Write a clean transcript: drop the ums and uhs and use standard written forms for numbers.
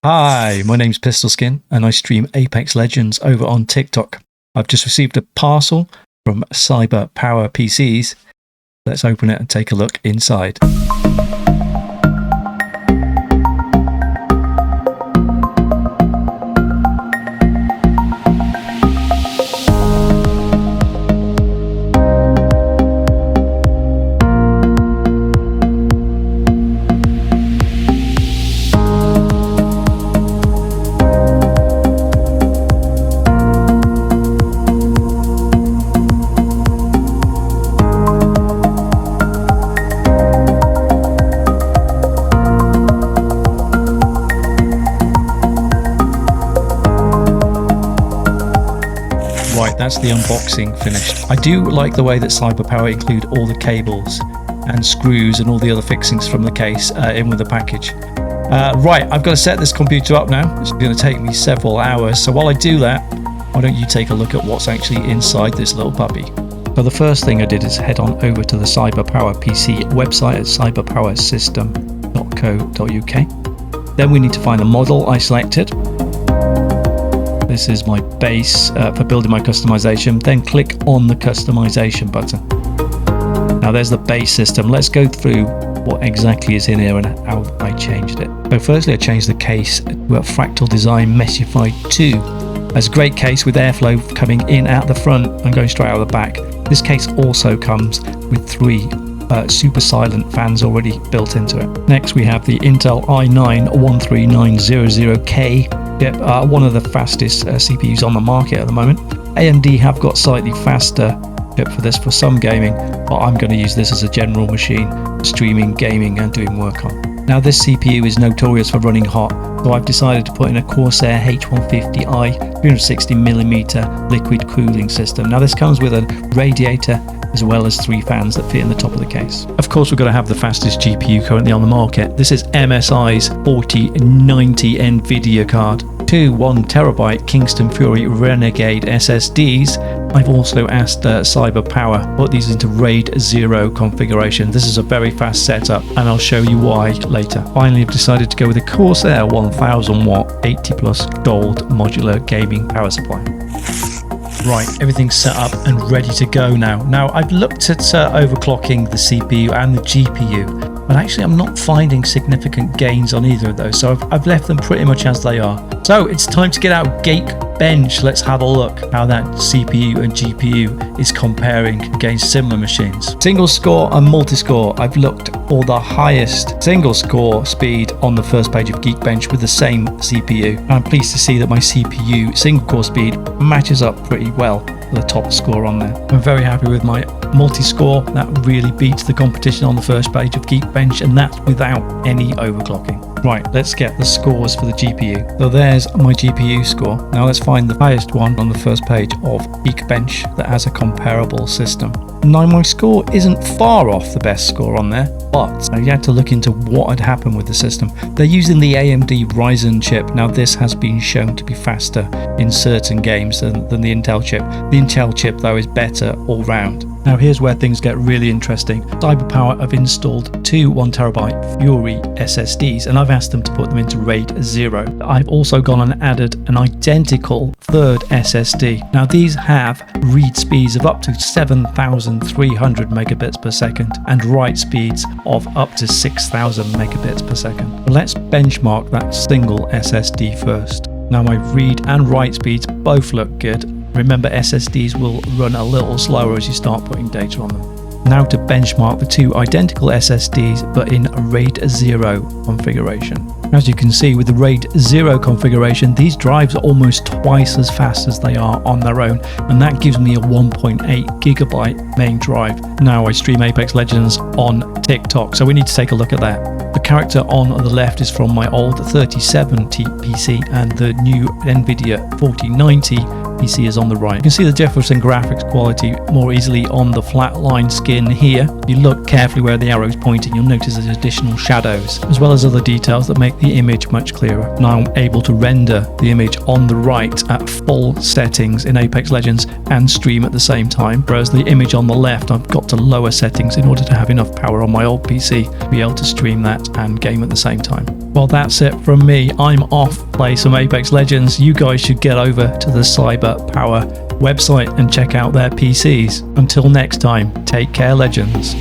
Hi, my name's Pistolskin and I stream Apex Legends over on TikTok. I've just received a parcel from CyberPower PCs. Let's open it and take a look inside. Right, that's the unboxing finished. I do like the way that CyberPower include all the cables and screws and all the other fixings from the case in with the package. Right, I've got to set this computer up now. It's going to take me several hours. So while I do that, why don't you take a look at what's actually inside this little puppy. So the first thing I did is head on over to the CyberPower PC website at cyberpowersystem.co.uk. Then we need to find the model I selected. This is my base for building my customization. Then click on the customization button. Now there's the base system. Let's go through what exactly is in here and how I changed it. So firstly, I changed the case to a Fractal Design Meshify 2. That's a great case with airflow coming in out the front and going straight out of the back. This case also comes with 3 super silent fans already built into it. Next we have the Intel i9-13900K. One of the fastest CPUs on the market at the moment. AMD have got slightly faster chip for this for some gaming, but I'm going to use this as a general machine, streaming, gaming and doing work on. Now this CPU is notorious for running hot, so I've decided to put in a Corsair H150i 360mm liquid cooling system. Now this comes with a radiator as well as 3 fans that fit in the top of the case. Of course, we're going to have the fastest GPU currently on the market. This is MSI's 4090 NVidia card. 2 1TB Kingston Fury Renegade SSDs. I've also asked CyberPower to put these into RAID 0 configuration. This is a very fast setup and I'll show you why later. Finally, I've decided to go with a Corsair 1000 watt 80 plus gold modular gaming power supply. Right, everything's set up and ready to go now. Now I've looked at overclocking the CPU and the GPU, but actually I'm not finding significant gains on either of those, so I've left them pretty much as they are. So it's time to get out Geekbench. Let's have a look how that CPU and GPU is comparing against similar machines. Single score and multi-score. I've looked for the highest single score speed on the first page of Geekbench with the same CPU. And I'm pleased to see that my CPU single core speed matches up pretty well for the top score on there. I'm very happy with my multi-score. That really beats the competition on the first page of Geekbench, and that's without any overclocking. Right, let's get the scores for the GPU. So there's my GPU score. Now let's find the highest one on the first page of Geekbench that has a comparable system. Now my score isn't far off the best score on there, but you had to look into what had happened with the system. They're using the AMD Ryzen chip. Now this has been shown to be faster in certain games than the Intel chip. The Intel chip though is better all round. Now here's where things get really interesting. CyberPower have installed 2 1TB Fury SSDs and I've asked them to put them into RAID 0. I've also gone and added an identical third SSD. Now these have read speeds of up to 7,300 megabits per second and write speeds of up to 6,000 megabits per second. Let's benchmark that single SSD first. Now my read and write speeds both look good. Remember, SSDs will run a little slower as you start putting data on them. Now to benchmark the 2 identical SSDs but in RAID 0 configuration. As you can see with the RAID 0 configuration, these drives are almost twice as fast as they are on their own, and that gives me a 1.8 gigabyte main drive. Now I stream Apex Legends on TikTok, so we need to take a look at that. The character on the left is from my old 3070 PC and the new NVidia 4090 PC is on the right. You can see the difference in graphics quality more easily on the flat line skin here. If you look carefully where the arrow is pointing, you'll notice there's additional shadows, as well as other details that make the image much clearer. Now I'm able to render the image on the right at full settings in Apex Legends and stream at the same time, whereas the image on the left I've got to lower settings in order to have enough power on my old PC to be able to stream that and game at the same time. Well, that's it from me. I'm off, play some Apex Legends. You guys should get over to the CyberPower website and check out their PCs. Until next time, take care, Legends.